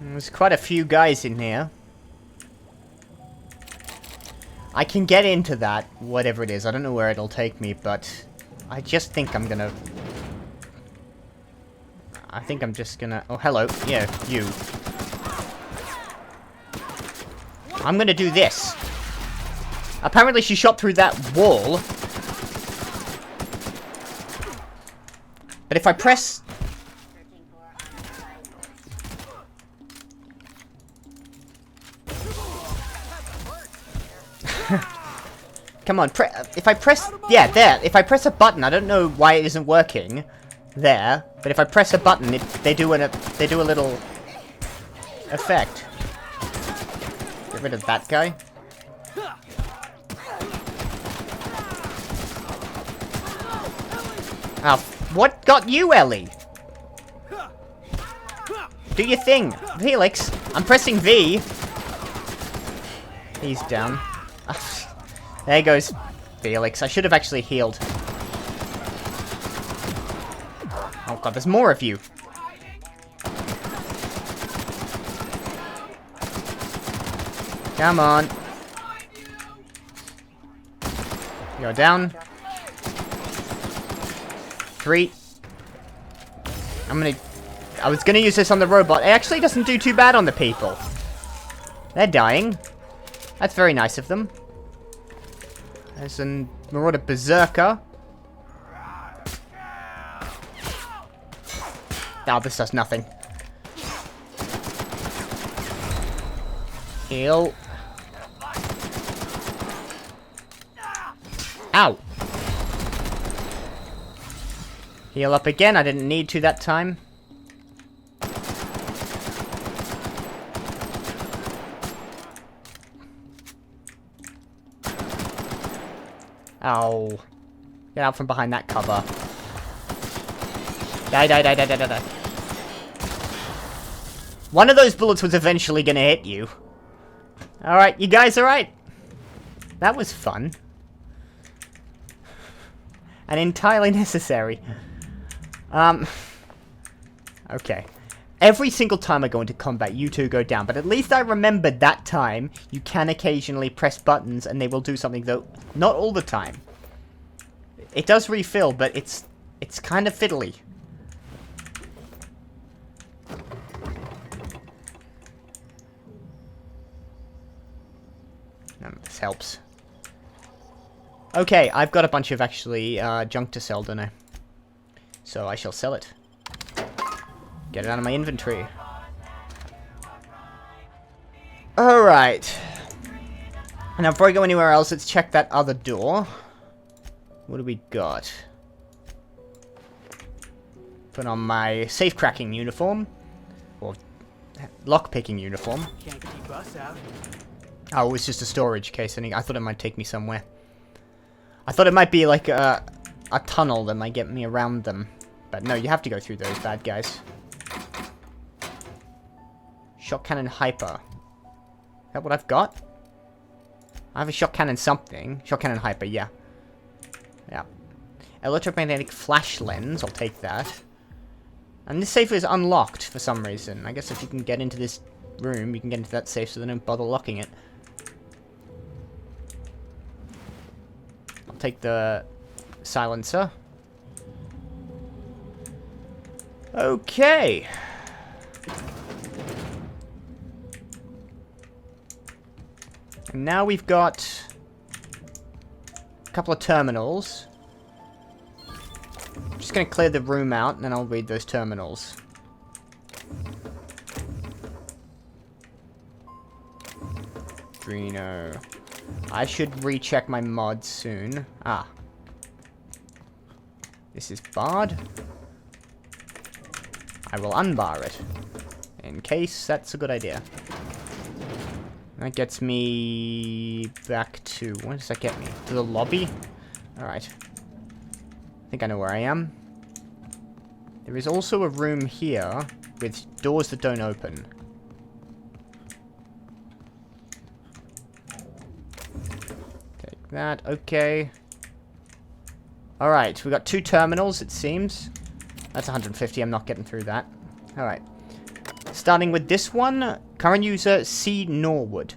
There's quite a few guys in here. I can get into that, whatever it is. I don't know where it'll take me, but I just think I'm gonna... I think I'm just gonna... Oh, hello. Yeah, you. I'm gonna do this. Apparently she shot through that wall. But if I press... Come on, if I press... Yeah, there. If I press a button, I don't know why it isn't working. There. But if I press a button, they do a little effect. Get rid of that guy. Oh, what got you, Ellie? Do your thing. Felix, I'm pressing V. He's down. There goes Felix. I should have actually healed. Oh god, there's more of you. Come on. You're down. 3. I was gonna use this on the robot. It actually doesn't do too bad on the people. They're dying. That's very nice of them. There's a marauder berserker. Oh, this does nothing. Heal. Ow. Heal up again. I didn't need to that time. Ow. Get out from behind that cover. Die, die, die, die, die, die, die. One of those bullets was eventually gonna hit you. Alright, you guys alright? That was fun. And entirely necessary. Okay. Every single time I go into combat, you two go down. But at least I remembered that time you can occasionally press buttons and they will do something, though not all the time. It does refill, but it's kind of fiddly. This helps. Okay, I've got a bunch of actually junk to sell, don't I? So I shall sell it. Get it out of my inventory. Alright. Now before I go anywhere else, let's check that other door. What do we got? Put on my safe cracking uniform. Or lock-picking uniform. Can't keep us out. Oh, it was just a storage case. I thought it might take me somewhere. I thought it might be like a tunnel that might get me around them. But no, you have to go through those bad guys. Shot cannon hyper. Is that what I've got? I have a shot cannon something. Shot cannon hyper, yeah. Yeah. Electromagnetic flash lens, I'll take that. And this safe is unlocked for some reason. I guess if you can get into this room, you can get into that safe so they don't bother locking it. I'll take the silencer. Okay. And now we've got a couple of terminals. I'm just going to clear the room out, and then I'll read those terminals. Drino. I should recheck my mods soon. Ah. This is barred. I will unbar it. In case that's a good idea. That gets me back to... Where does that get me? To the lobby? Alright. I think I know where I am. There is also a room here with doors that don't open. Take that. Okay. Alright, we got 2 terminals, it seems. That's 150. I'm not getting through that. Alright. Starting with this one, current user C. Norwood.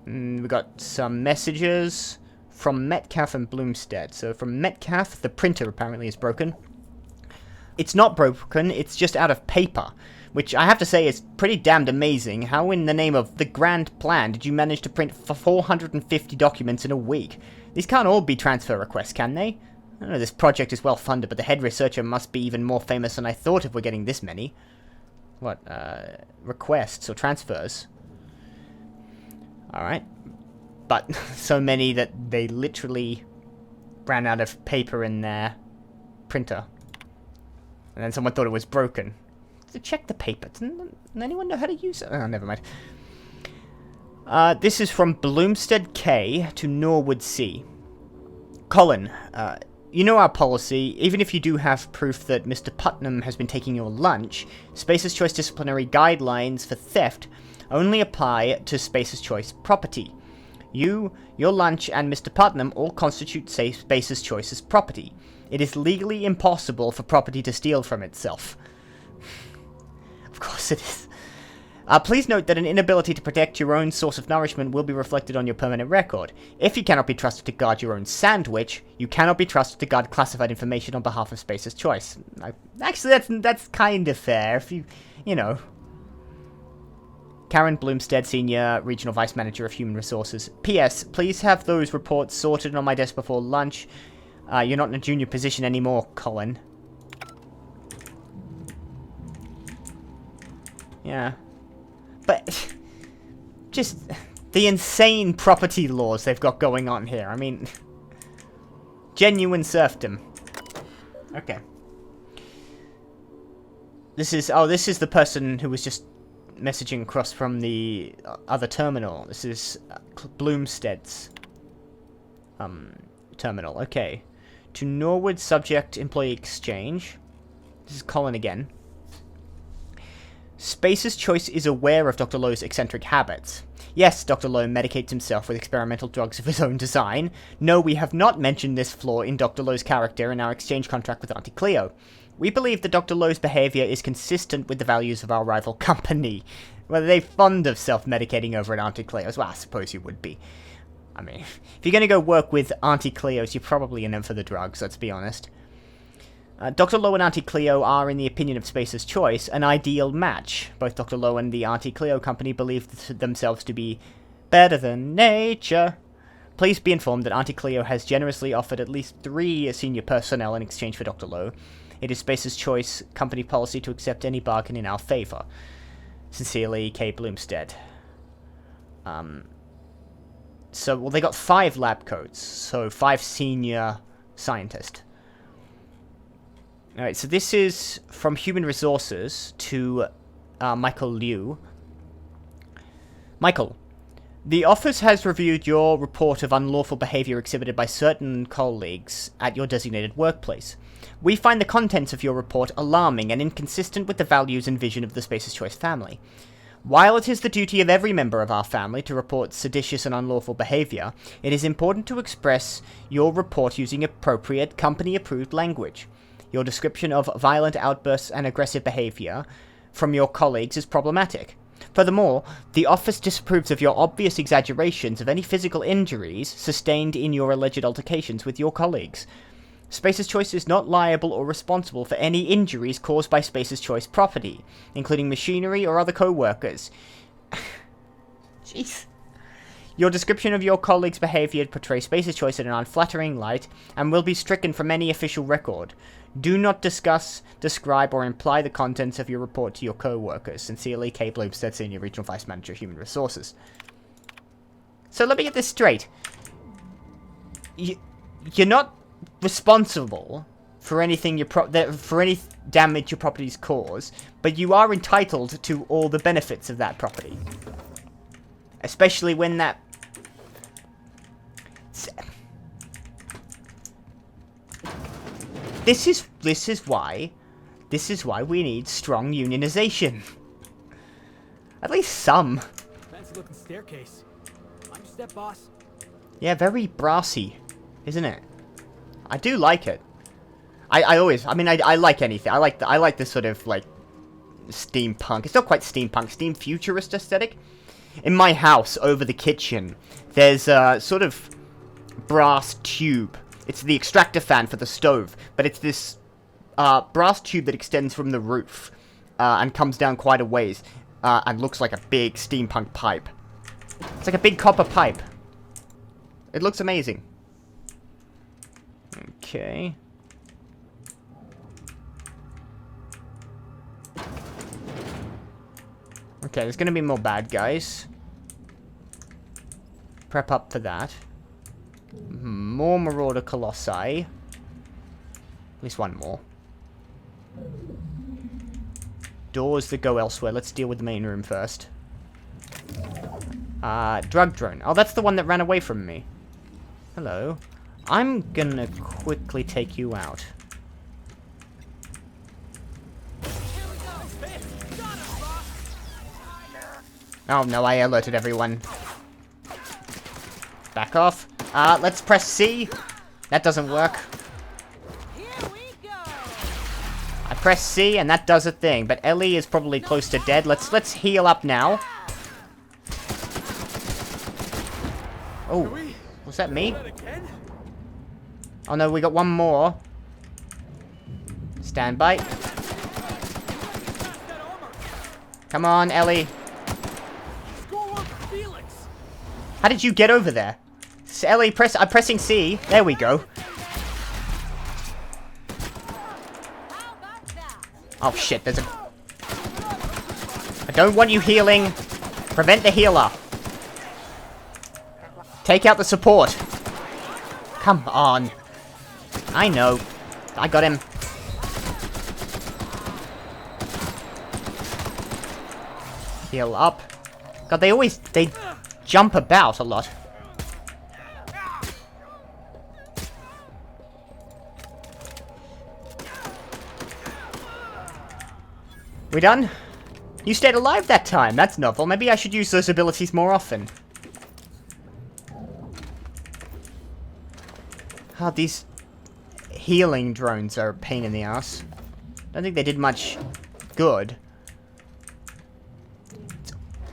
We got some messages from Metcalf and Bloomstead. So from Metcalf, the printer apparently is broken. It's not broken, it's just out of paper. Which I have to say is pretty damned amazing. How in the name of the grand plan did you manage to print for 450 documents in a week? These can't all be transfer requests, can they? I know this project is well funded, but the head researcher must be even more famous than I thought if we're getting this many. What, requests or transfers? Alright. But so many that they literally ran out of paper in their printer. And then someone thought it was broken. To check the paper. Doesn't anyone know how to use it? Oh, never mind. This is from Bloomstead K to Norwood C. Colin, you know our policy. Even if you do have proof that Mr. Putnam has been taking your lunch, Spacer's Choice disciplinary guidelines for theft only apply to Spacer's Choice property. You, your lunch, and Mr. Putnam all constitute Spacer's Choice's property. It is legally impossible for property to steal from itself. Of course it is. Please note that an inability to protect your own source of nourishment will be reflected on your permanent record. If you cannot be trusted to guard your own sandwich, you cannot be trusted to guard classified information on behalf of Spacer's Choice. Actually, that's kind of fair. If you know. Karen Bloomstead, Senior Regional Vice Manager of Human Resources. P.S. Please have those reports sorted on my desk before lunch. You're not in a junior position anymore, Colin. Yeah. But, just the insane property laws they've got going on here. I mean, genuine serfdom. Okay. This is the person who was just messaging across from the other terminal. This is Bloomstead's terminal. Okay. To Norwood Subject Employee Exchange. This is Colin again. Spacer's Choice is aware of Dr. Lowe's eccentric habits. Yes, Dr. Lowe medicates himself with experimental drugs of his own design. No, we have not mentioned this flaw in Dr. Lowe's character in our exchange contract with Auntie Cleo. We believe that Dr. Lowe's behavior is consistent with the values of our rival company. Whether they're fond of self-medicating over at Auntie Cleo's? Well, I suppose you would be. I mean, if you're going to go work with Auntie Cleo's, you're probably in them for the drugs, let's be honest. Dr. Lowe and Auntie Cleo are, in the opinion of Spacer's Choice, an ideal match. Both Dr. Lowe and the Auntie Cleo company believe themselves to be better than nature. Please be informed that Auntie Cleo has generously offered at least 3 senior personnel in exchange for Dr. Lowe. It is Spacer's Choice company policy to accept any bargain in our favor. Sincerely, K. Bloomstead. Well, they got 5 lab coats, so 5 senior scientists. Alright, so this is from Human Resources to Michael Liu. Michael, the office has reviewed your report of unlawful behavior exhibited by certain colleagues at your designated workplace. We find the contents of your report alarming and inconsistent with the values and vision of the Spacer's Choice family. While it is the duty of every member of our family to report seditious and unlawful behavior, it is important to express your report using appropriate company-approved language. Your description of violent outbursts and aggressive behavior from your colleagues is problematic. Furthermore, the office disapproves of your obvious exaggerations of any physical injuries sustained in your alleged altercations with your colleagues. Spacer's Choice is not liable or responsible for any injuries caused by Spacer's Choice property, including machinery or other co-workers. Jeez. Your description of your colleagues' behavior portrays Spacer's Choice in an unflattering light and will be stricken from any official record. Do not discuss, describe, or imply the contents of your report to your co-workers. Sincerely, K. Bloomstead, Senior Regional Vice Manager, Human Resources. So let me get this straight. You're not responsible for anything for any damage your properties cause, but you are entitled to all the benefits of that property. Especially when that... This is why we need strong unionization. At least some. Fancy looking staircase. I'm your step boss. Yeah, very brassy, isn't it? I do like it. I like anything. I like this sort of like steampunk. It's not quite steampunk. Steam futurist aesthetic. In my house, over the kitchen, there's a sort of brass tube. It's the extractor fan for the stove, but it's this brass tube that extends from the roof and comes down quite a ways and looks like a big steampunk pipe. It's like a big copper pipe. It looks amazing. Okay. Okay, there's gonna be more bad guys. Prep up for that. More marauder colossi. At least one more. Doors that go elsewhere. Let's deal with the main room first. Drug drone. Oh, that's the one that ran away from me. Hello. I'm gonna quickly take you out. Oh no, I alerted everyone. Back off. Let's press C. That doesn't work. I press C and that does a thing, but Ellie is probably close to dead. Let's heal up now. Oh, was that me? Oh no, we got one more. Stand by. Come on, Ellie. How did you get over there? Ellie, I'm pressing C. There we go. Oh shit, there's a... I don't want you healing. Prevent the healer. Take out the support. Come on. I know. I got him. Heal up. God, they jump about a lot. We done? You stayed alive that time. That's novel. Maybe I should use those abilities more often. Oh, these healing drones are a pain in the ass. Don't think they did much good.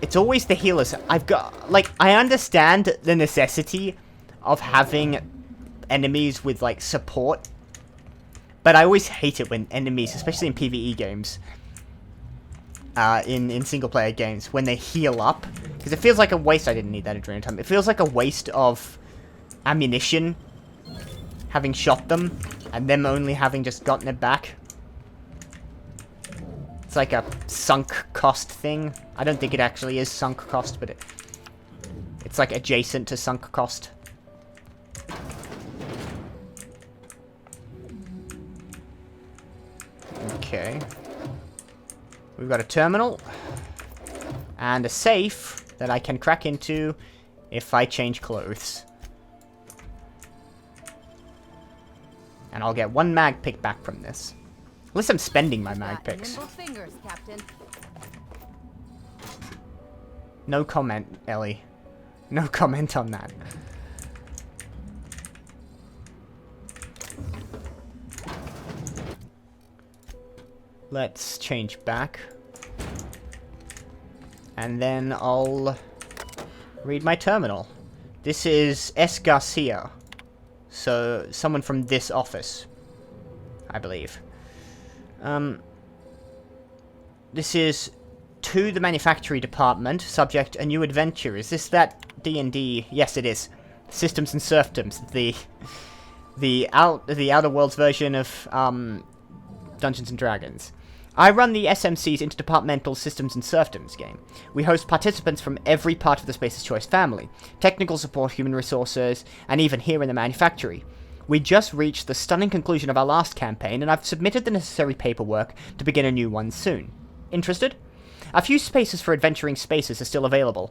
It's always the healers. I've got, like, I understand the necessity of having enemies with, like, support. But I always hate it when enemies, especially in PvE games, in single-player games, when they heal up. Because it feels like a waste. I didn't need that adrenaline time. It feels like a waste of ammunition, having shot them, and them only having just gotten it back. It's like a sunk cost thing. I don't think it actually is sunk cost, but it's like adjacent to sunk cost. Okay. We've got a terminal. And a safe that I can crack into if I change clothes. And I'll get one mag pick back from this. Unless I'm spending my mag picks. Fingers, Captain. No comment, Ellie. No comment on that. Let's change back. And then I'll read my terminal. This is S. Garcia. So, someone from this office, I believe. This is to the manufacturing department. Subject, a new adventure. Is this that D&D? Yes, it is. Systems and Serfdoms. The Outer Worlds version of Dungeons and Dragons. I run the SMC's Interdepartmental Systems and Serfdoms game. We host participants from every part of the Space's Choice family. Technical support, human resources, and even here in the manufactory. We just reached the stunning conclusion of our last campaign, and I've submitted the necessary paperwork to begin a new one soon. Interested? A few spaces for adventuring spaces are still available.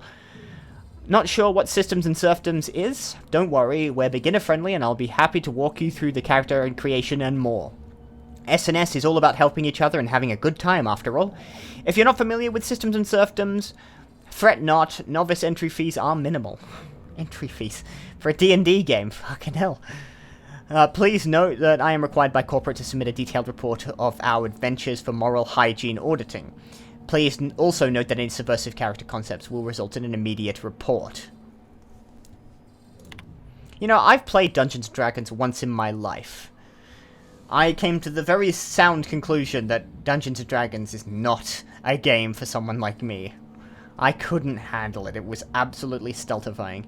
Not sure what Systems and Serfdoms is? Don't worry, we're beginner-friendly, and I'll be happy to walk you through the character and creation and more. S&S is all about helping each other and having a good time, after all. If you're not familiar with Systems and Serfdoms, fret not, novice entry fees are minimal. Entry fees? For a D&D game? Fucking hell. Please note that I am required by corporate to submit a detailed report of our adventures for moral hygiene auditing. Please also note that any subversive character concepts will result in an immediate report. You know, I've played Dungeons & Dragons once in my life. I came to the very sound conclusion that Dungeons & Dragons is not a game for someone like me. I couldn't handle it. It was absolutely stultifying.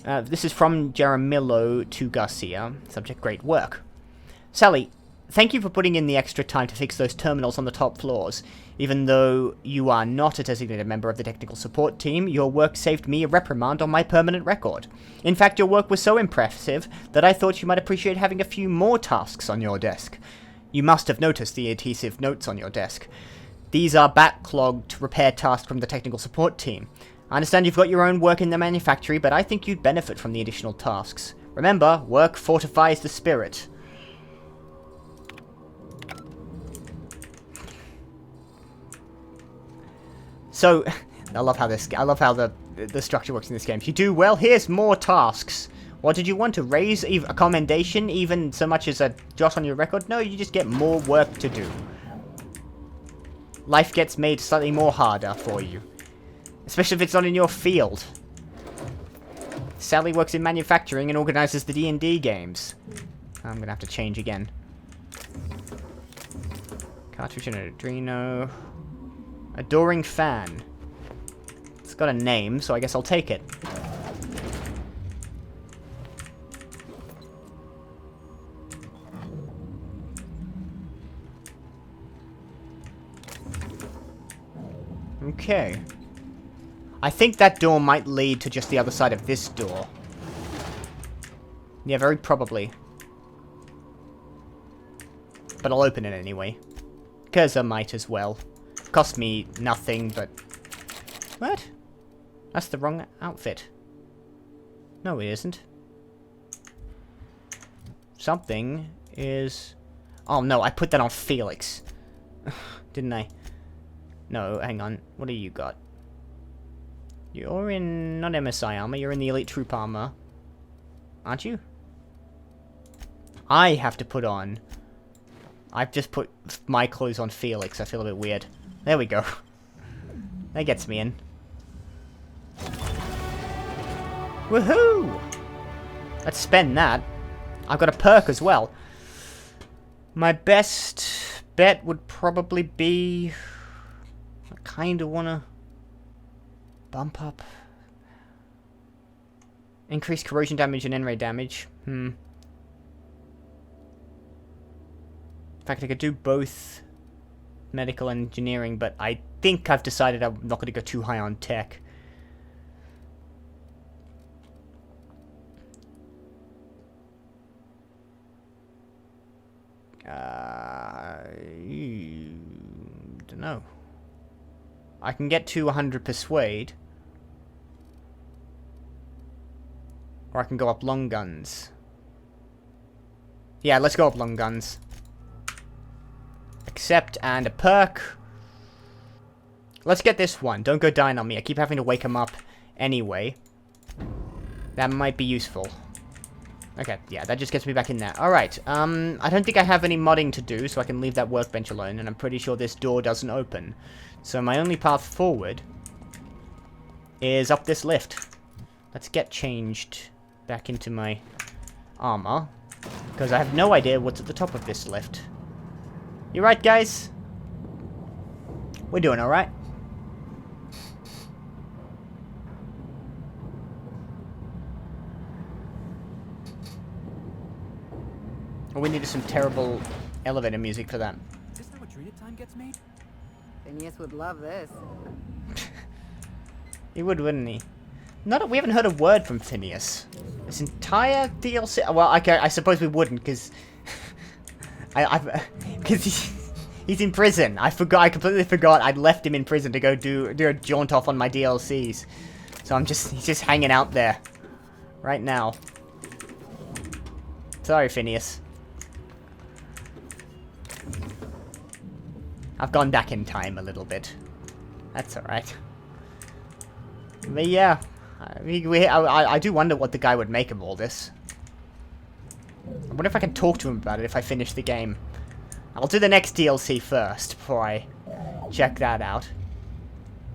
This is from Jaramillo to Garcia. Subject, great work. Sally, thank you for putting in the extra time to fix those terminals on the top floors. Even though you are not a designated member of the technical support team, your work saved me a reprimand on my permanent record. In fact, your work was so impressive that I thought you might appreciate having a few more tasks on your desk. You must have noticed the adhesive notes on your desk. These are backlogged repair tasks from the technical support team. I understand you've got your own work in the manufactory, but I think you'd benefit from the additional tasks. Remember, work fortifies the spirit. So, I love how the structure works in this game. If you do well, here's more tasks. What did you want to raise a commendation, even so much as a jot on your record? No, you just get more work to do. Life gets made slightly more harder for you. Especially if it's not in your field. Sally works in manufacturing and organizes the D&D games. I'm gonna have to change again. Cartridge and an Adreno. Adoring fan. It's got a name, so I guess I'll take it. Okay. I think that door might lead to just the other side of this door. Yeah, very probably. But I'll open it anyway. Because I might as well. Cost me nothing, but... What? That's the wrong outfit. No, it isn't. Something is... Oh, no, I put that on Felix. Didn't I? No, hang on. What do you got? You're in... not MSI armor, you're in the Elite Troop armor. Aren't you? I have to put on... I've just put my clothes on Felix. I feel a bit weird. There we go. That gets me in. Woohoo! Let's spend that. I've got a perk as well. My best bet would probably be... I kind of want to bump up. Increase corrosion damage and N-ray damage. In fact, I could do both medical and engineering, but I think I've decided I'm not going to go too high on tech. Don't know. I can get to 100 persuade. Or I can go up long guns. Yeah, let's go up long guns. Accept and a perk. Let's get this one. Don't go dying on me. I keep having to wake him up anyway. That might be useful. Okay, yeah, that just gets me back in there. Alright, I don't think I have any modding to do, so I can leave that workbench alone, and I'm pretty sure this door doesn't open. So my only path forward is up this lift. Let's get changed back into my armor, because I have no idea what's at the top of this lift. You right, guys? We're doing alright. All we need is some terrible elevator music for that. Is that what treated time gets made? Phineas would love this. He would, wouldn't he? We haven't heard a word from Phineas. This entire DLC... Well, okay, I suppose we wouldn't, because... Because he's in prison. I completely forgot I'd left him in prison to go do a jaunt off on my DLCs. So he's just hanging out there. Right now. Sorry, Phineas. I've gone back in time a little bit. That's alright. But yeah, I do wonder what the guy would make of all this. I wonder if I can talk to him about it if I finish the game. I'll do the next DLC first before I check that out.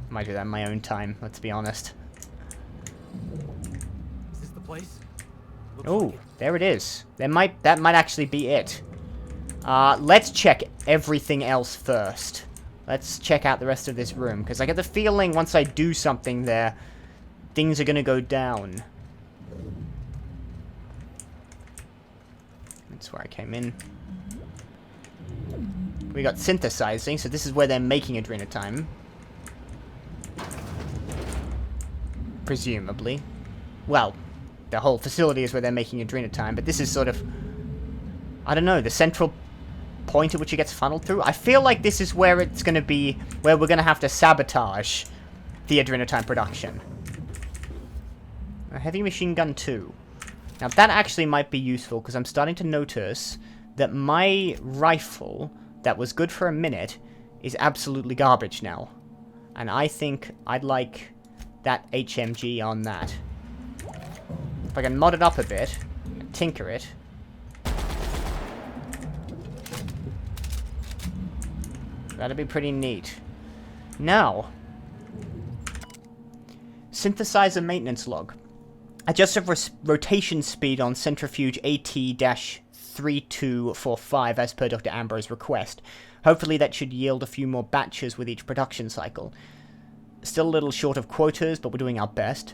I might do that in my own time, let's be honest. Is this the place? Looks Oh, like it. there it is. That might actually be it. Let's check everything else first. Let's check out the rest of this room, because I get the feeling once I do something there, things are going to go down. That's where I came in. We got synthesizing, so this is where they're making Adrenatime. Presumably. Well, the whole facility is where they're making Adrenatime, but this is sort of, I don't know, the central point at which it gets funneled through. I feel like this is where it's going to be, where we're going to have to sabotage the Adrenatime production. A heavy machine gun 2. Now that actually might be useful, because I'm starting to notice that my rifle, that was good for a minute, is absolutely garbage now. And I think I'd like that HMG on that. If I can mod it up a bit, tinker it. That'd be pretty neat. Now, synthesizer maintenance log. Adjusted rotation speed on centrifuge AT-3245 as per Dr. Ambrose's request. Hopefully that should yield a few more batches with each production cycle. Still a little short of quotas, but we're doing our best.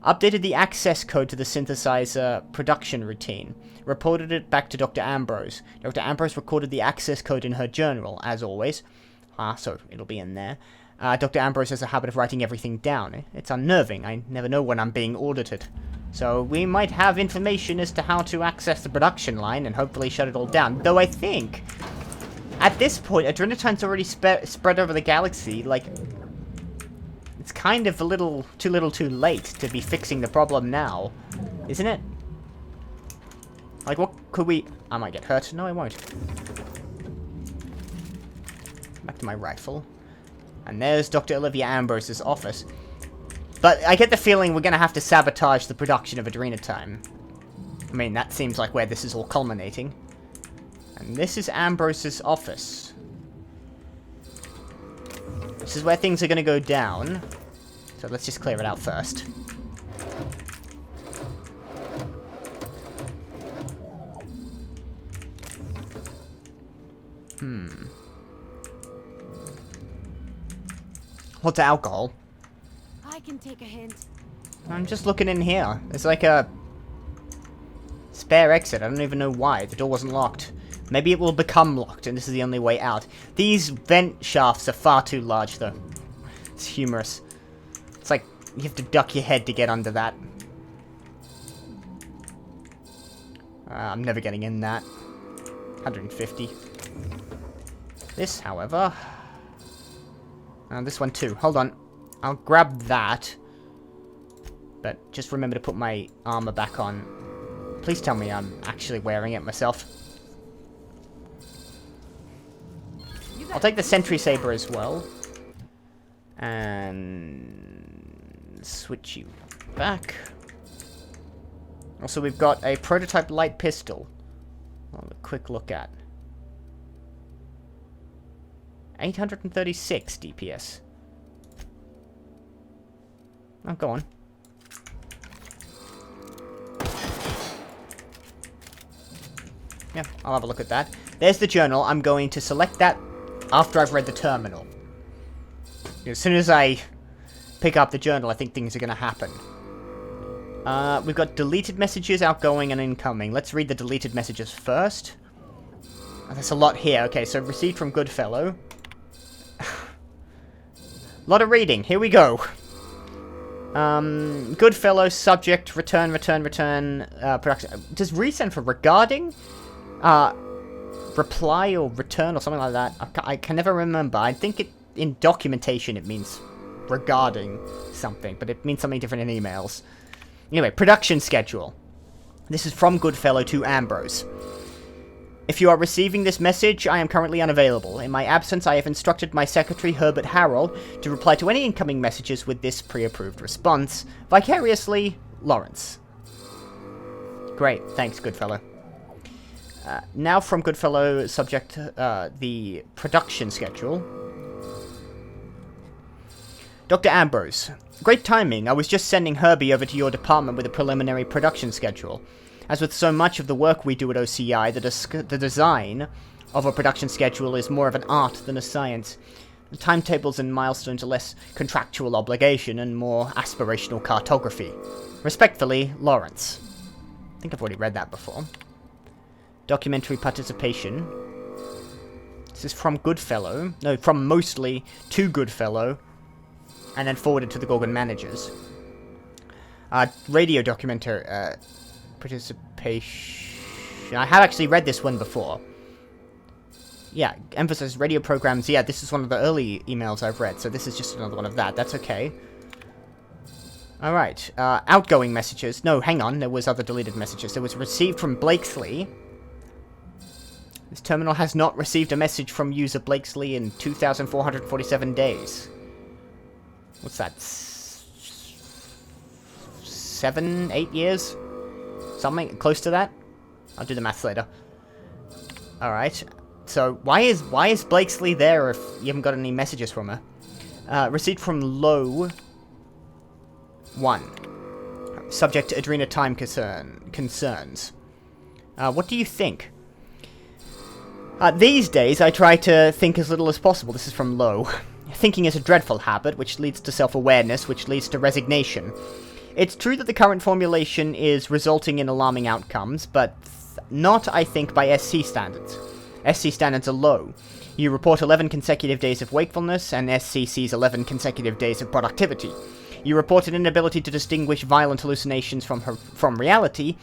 Updated the access code to the synthesizer production routine. Reported it back to Dr. Ambrose. Dr. Ambrose recorded the access code in her journal, as always. So it'll be in there. Dr. Ambrose has a habit of writing everything down. It's unnerving. I never know when I'm being audited. So we might have information as to how to access the production line and hopefully shut it all down. Though I think, at this point, Adrenatine's already spread over the galaxy. Like, it's kind of a little too late to be fixing the problem now. Isn't it? Like, what could we... I might get hurt. No, I won't. Back to my rifle. And there's Dr. Olivia Ambrose's office. But I get the feeling we're going to have to sabotage the production of Adrenatime. I mean, that seems like where this is all culminating. And this is Ambrose's office. This is where things are going to go down. So let's just clear it out first. What's alcohol? I can take a hint. I'm just looking in here. There's like a spare exit. I don't even know why. The door wasn't locked. Maybe it will become locked and this is the only way out. These vent shafts are far too large though. It's humorous. It's like you have to duck your head to get under that. I'm never getting in that. 150. This, however... this one too. Hold on. I'll grab that. But just remember to put my armor back on. Please tell me I'm actually wearing it myself. I'll take the sentry saber as well. And switch you back. Also, we've got a prototype light pistol. I'll have a quick look at. 836 DPS. Oh, go on. Yeah, I'll have a look at that. There's the journal. I'm going to select that after I've read the terminal. As soon as I pick up the journal, I think things are going to happen. We've got deleted messages, outgoing and incoming. Let's read the deleted messages first. Oh, there's a lot here. Okay, so received from Goodfellow. Lot of reading. Here we go. Goodfellow, subject, return, production. Does resend for regarding? Reply or return or something like that. I can never remember. I think it in documentation it means regarding something, but it means something different in emails. Anyway, production schedule. This is from Goodfellow to Ambrose. If you are receiving this message, I am currently unavailable. In my absence, I have instructed my secretary, Herbert Harold, to reply to any incoming messages with this pre-approved response. Vicariously, Lawrence. Great, thanks, Goodfellow. Now from Goodfellow, subject the production schedule. Dr. Ambrose, great timing. I was just sending Herbie over to your department with a preliminary production schedule. As with so much of the work we do at OCI, the design of a production schedule is more of an art than a science. The timetables and milestones are less contractual obligation and more aspirational cartography. Respectfully, Lawrence. I think I've already read that before. Documentary participation. This is from Goodfellow. No, from mostly to Goodfellow. And then forwarded to the Gorgon managers. Radio documentary participation. I have actually read this one before. Yeah, emphasize radio programs. Yeah, this is one of the early emails I've read, so this is just another one of that. That's okay. Alright, outgoing messages. No, hang on, there was other deleted messages. There was received from Blakesley. This terminal has not received a message from user Blakesley in 2,447 days. What's that? 7, 8 years? Something close to that? I'll do the maths later. Alright. So, why is Blakesley there if you haven't got any messages from her? Received from Low 1. Subject to Adrena time concerns. What do you think? These days, I try to think as little as possible. This is from Low. Thinking is a dreadful habit, which leads to self-awareness, which leads to resignation. It's true that the current formulation is resulting in alarming outcomes, but not, I think, by SC standards. SC standards are low. You report 11 consecutive days of wakefulness, and SC sees 11 consecutive days of productivity. You report an inability to distinguish violent hallucinations from reality.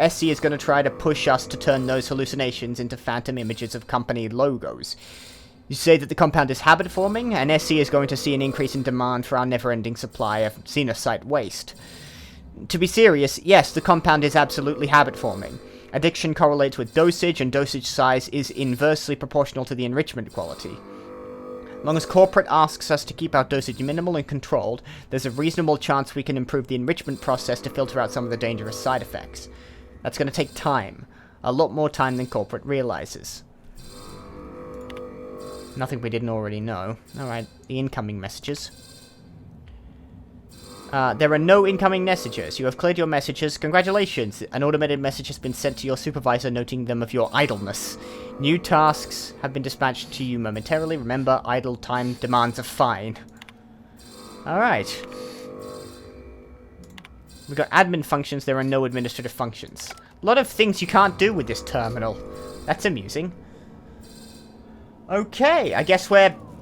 SC is going to try to push us to turn those hallucinations into phantom images of company logos. You say that the compound is habit-forming, and SC is going to see an increase in demand for our never-ending supply of xenosite waste. To be serious, yes, the compound is absolutely habit-forming. Addiction correlates with dosage, and dosage size is inversely proportional to the enrichment quality. As long as corporate asks us to keep our dosage minimal and controlled, there's a reasonable chance we can improve the enrichment process to filter out some of the dangerous side effects. That's going to take time. A lot more time than corporate realizes. Nothing we didn't already know. Alright, the incoming messages. There are no incoming messages. You have cleared your messages. Congratulations. An automated message has been sent to your supervisor noting them of your idleness. New tasks have been dispatched to you momentarily. Remember, idle time demands a fine. Alright. We've got admin functions. There are no administrative functions. A lot of things you can't do with this terminal. That's amusing. Okay, I guess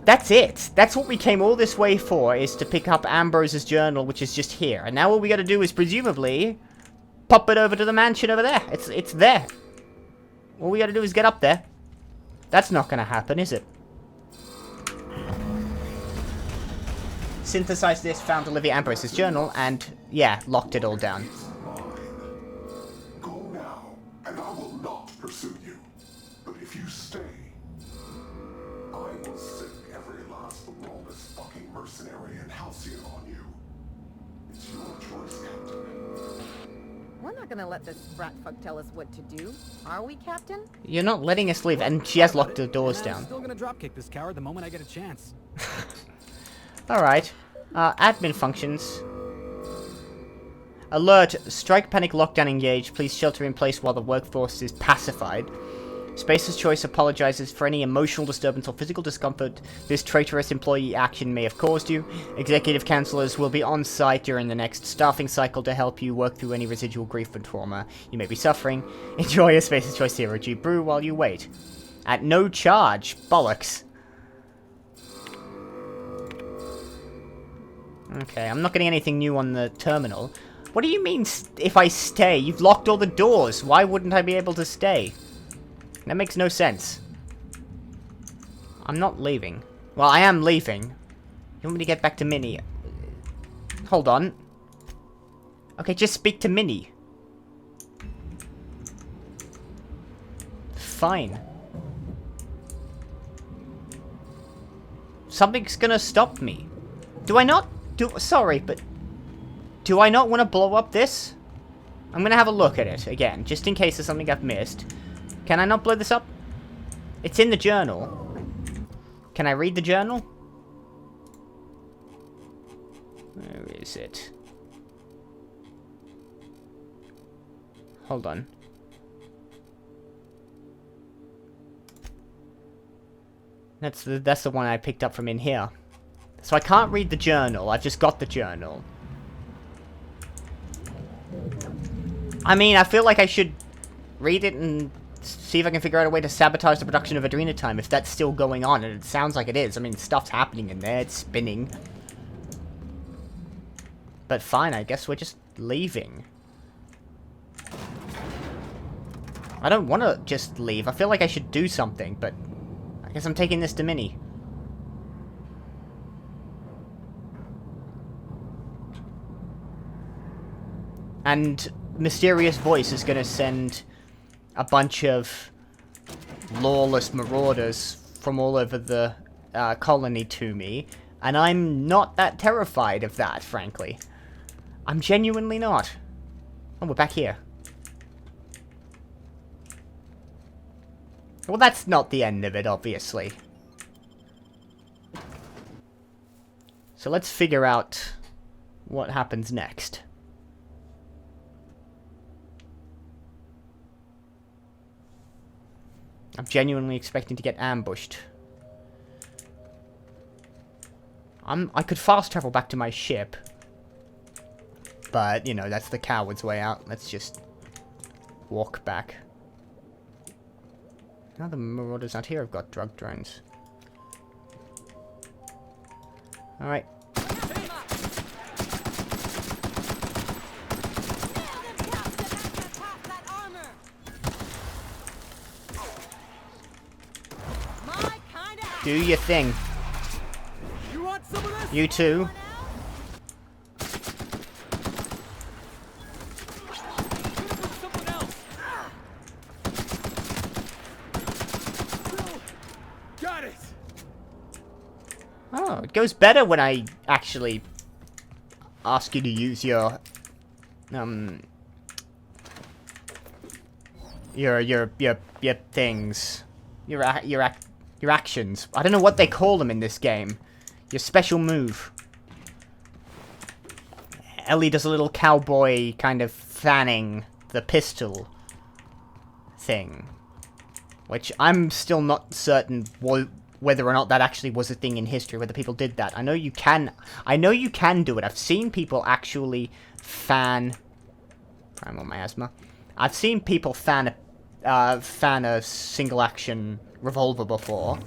that's it. That's what we came all this way for, is to pick up Ambrose's journal, which is just here. And now all we gotta do is, presumably, pop it over to the mansion over there. It's there. All we gotta do is get up there. That's not gonna happen, is it? Synthesized this, found Olivia Ambrose's journal, and, yeah, locked it all down. Go now, and I will not pursue you. But if you stay, I will sick every last lawless fucking mercenary and halcyon on you. It's your choice, Captain. We're not gonna let this brat fuck tell us what to do, are we, Captain? You're not letting us leave, and she has locked the doors down. I'm still gonna dropkick this coward the moment I get a chance. Alright. Admin functions. Alert. Strike panic lockdown engaged. Please shelter in place while the workforce is pacified. Space's Choice apologizes for any emotional disturbance or physical discomfort this traitorous employee action may have caused you. Executive counselors will be on site during the next staffing cycle to help you work through any residual grief and trauma you may be suffering. Enjoy a Space's Choice Zero G brew while you wait. At no charge. Bollocks. Okay, I'm not getting anything new on the terminal. What do you mean, if I stay? You've locked all the doors. Why wouldn't I be able to stay? That makes no sense. I'm not leaving. Well, I am leaving. You want me to get back to Minnie? Hold on. Okay, just speak to Minnie. Fine. Something's gonna stop me. Do I not? Sorry, but do I not want to blow up this? I'm gonna have a look at it again, just in case there's something I've missed. Can I not blow this up? It's in the journal. Can I read the journal? Where is it? Hold on. That's the one I picked up from in here. So I can't read the journal. I've just got the journal. I mean, I feel like I should read it and see if I can figure out a way to sabotage the production of Adrena Time if that's still going on, and it sounds like it is. I mean, stuff's happening in there. It's spinning. But fine, I guess we're just leaving. I don't want to just leave. I feel like I should do something, but I guess I'm taking this to Mini. And Mysterious Voice is going to send a bunch of lawless marauders from all over the colony to me. And I'm not that terrified of that, frankly. I'm genuinely not. Oh, we're back here. Well, that's not the end of it, obviously. So let's figure out what happens next. I'm genuinely expecting to get ambushed. I could fast travel back to my ship. But, you know, that's the coward's way out. Let's just walk back. Now the marauders out here have got drug drones. Alright. Do your thing. You want some of this? You too. Someone else. Got it. Oh, it goes better when I actually ask you to use your things, your actions. I don't know what they call them in this game. Your special move. Ellie does a little cowboy kind of fanning the pistol thing, which I'm still not certain whether or not that actually was a thing in history, whether people did that. I know you can do it. I've seen people actually fan... I'm on my asthma. I've seen people fan a single action revolver before.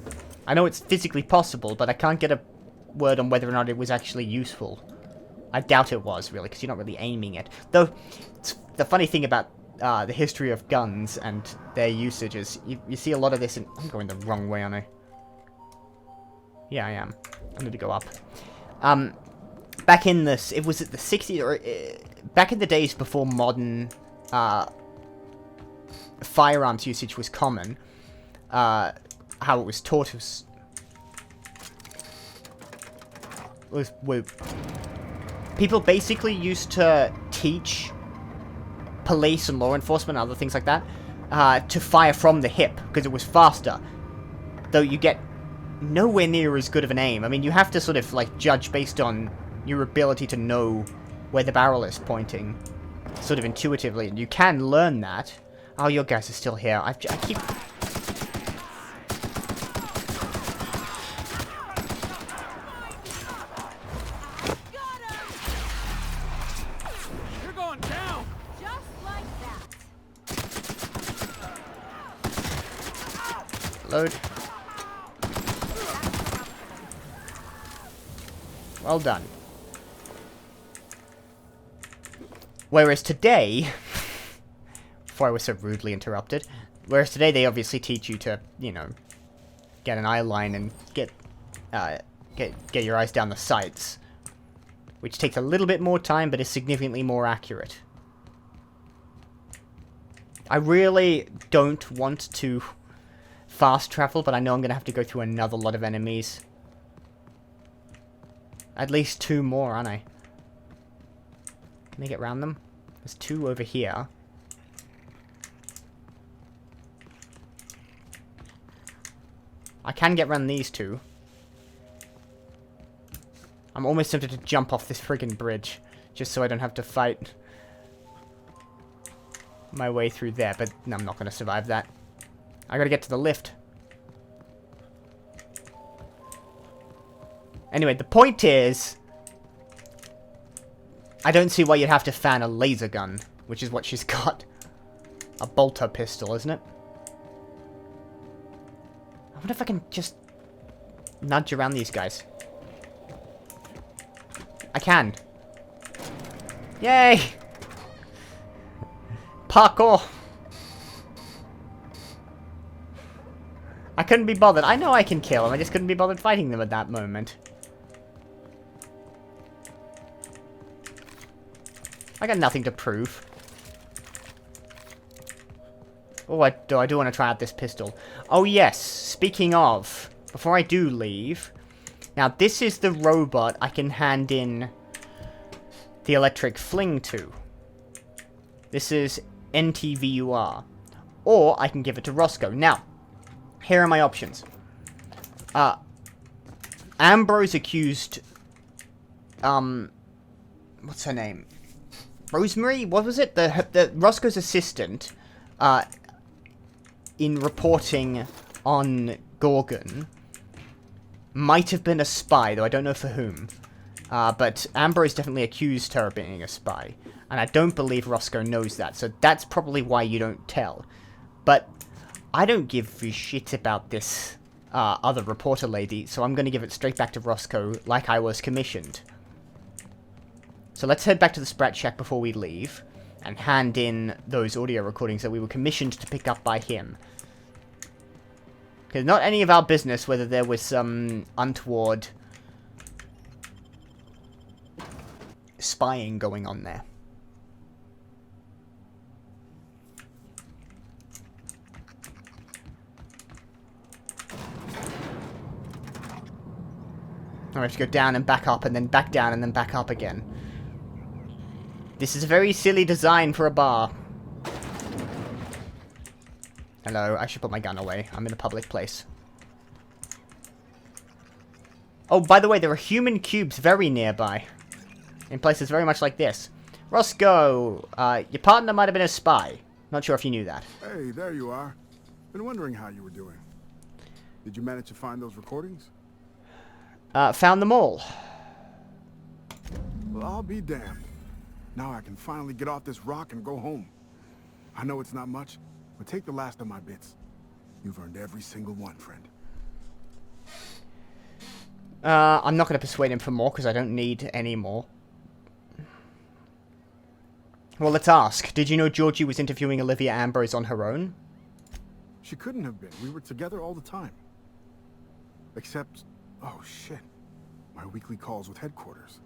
I know it's physically possible, but I can't get a word on whether or not it was actually useful. I doubt it was, really, because you're not really aiming it. Though, the funny thing about the history of guns and their usage is you see a lot of this in... I'm going the wrong way, aren't I? Yeah, I am. I need to go up. Back in the... It was at the 60s, or... back in the days before modern firearms usage was common, how it was taught was people basically used to teach police and law enforcement and other things like that to fire from the hip because it was faster, though you get nowhere near as good of an aim. I mean, you have to sort of like judge based on your ability to know where the barrel is pointing sort of intuitively, and you can learn that. Oh, your guys are still here. I keep... You're going down. Just like that. Load. Well done. Whereas today... Before I was so rudely interrupted. Whereas today they obviously teach you to, you know, get an eye line and get your eyes down the sights. Which takes a little bit more time, but is significantly more accurate. I really don't want to fast travel, but I know I'm going to have to go through another lot of enemies. At least 2 more, aren't I? Can I get around them? There's 2 over here. I can get around these two. I'm almost tempted to jump off this friggin' bridge, just so I don't have to fight my way through there, but no, I'm not going to survive that. I gotta get to the lift. Anyway, the point is, I don't see why you'd have to fan a laser gun, which is what she's got. A bolter pistol, isn't it? I wonder if I can just nudge around these guys. I can. Yay! Parkour! I couldn't be bothered. I know I can kill them, I just couldn't be bothered fighting them at that moment. I got nothing to prove. Oh, I do want to try out this pistol. Oh yes, speaking of, before I do leave, now this is the robot I can hand in the electric fling to. This is NTVUR. Or I can give it to Roscoe. Now, here are my options. Ambrose accused, what's her name? Rosemary? What was it? The Roscoe's assistant, in reporting on Gorgon, might have been a spy, though I don't know for whom. But Ambrose definitely accused her of being a spy. And I don't believe Roscoe knows that, so that's probably why you don't tell. But I don't give a shit about this other reporter lady, so I'm going to give it straight back to Roscoe like I was commissioned. So let's head back to the Sprat Shack before we leave, and hand in those audio recordings that we were commissioned to pick up by him. Because not any of our business whether there was some untoward spying going on there. I have to go down and back up, and then back down, and then back up again. This is a very silly design for a bar. Hello, I should put my gun away. I'm in a public place. Oh, by the way, there are human cubes very nearby. In places very much like this. Roscoe, your partner might have been a spy. Not sure if you knew that. Hey, there you are. Been wondering how you were doing. Did you manage to find those recordings? Found them all. Well, I'll be damned. Now I can finally get off this rock and go home. I know it's not much, but take the last of my bits. You've earned every single one, friend. I'm not going to persuade him for more, because I don't need any more. Well, let's ask. Did you know Georgie was interviewing Olivia Ambrose on her own? She couldn't have been. We were together all the time. Except... oh, shit. My weekly calls with headquarters.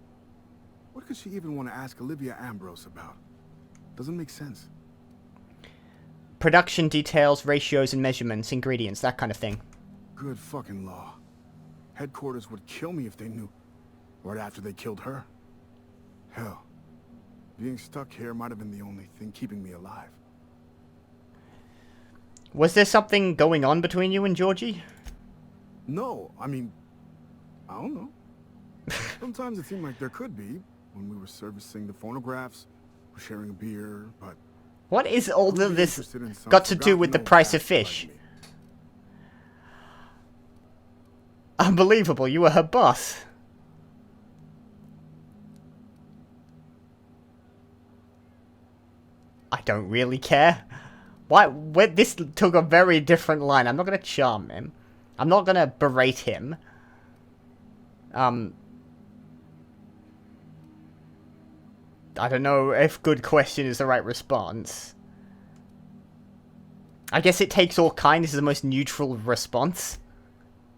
What could she even want to ask Olivia Ambrose about? Doesn't make sense. Production details, ratios and measurements, ingredients, that kind of thing. Good fucking law. Headquarters would kill me if they knew. Right after they killed her. Hell. Being stuck here might have been the only thing keeping me alive. Was there something going on between you and Georgie? No, I mean... I don't know. Sometimes it seemed like there could be, when we were servicing the phonographs, or sharing a beer, but... What is all of this got to do with the price of fish? Unbelievable, you were her boss. I don't really care. Why? This took a very different line. I'm not going to charm him. I'm not going to berate him. I don't know if good question is the right response. I guess it takes all kinds is the most neutral response.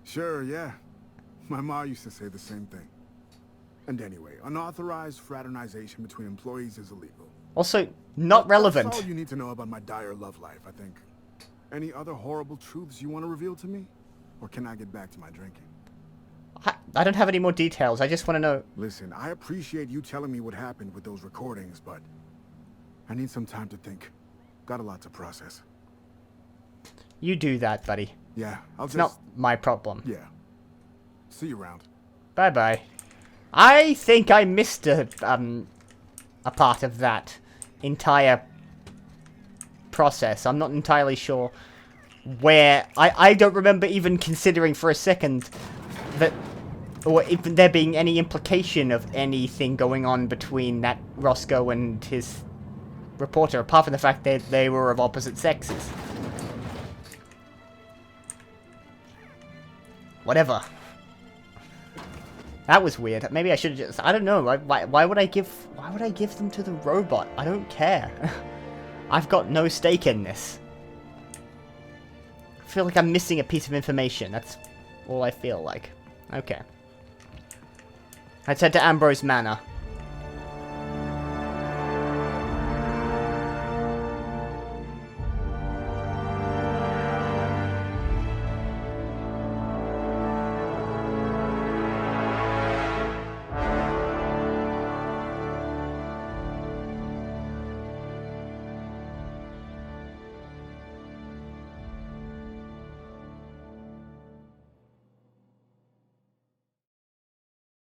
Sure, yeah. My ma used to say the same thing. And anyway, unauthorized fraternization between employees is illegal. Also, not relevant. That's all you need to know about my dire love life, I think. Any other horrible truths you want to reveal to me? Or can I get back to my drinking? I don't have any more details. I just want to know... Listen, I appreciate you telling me what happened with those recordings, but... I need some time to think. Got a lot to process. You do that, buddy. Yeah, I'll It's just... not my problem. Yeah. See you around. Bye-bye. I think I missed a part of that entire process. I'm not entirely sure where... I don't remember even considering for a second that... Or even there being any implication of anything going on between that Roscoe and his reporter, apart from the fact that they were of opposite sexes. Whatever. That was weird. Maybe I should have just... I don't know. Why would I give... Why would I give them to the robot? I don't care. I've got no stake in this. I feel like I'm missing a piece of information. That's all I feel like. Okay. Let's head to Ambrose Manor.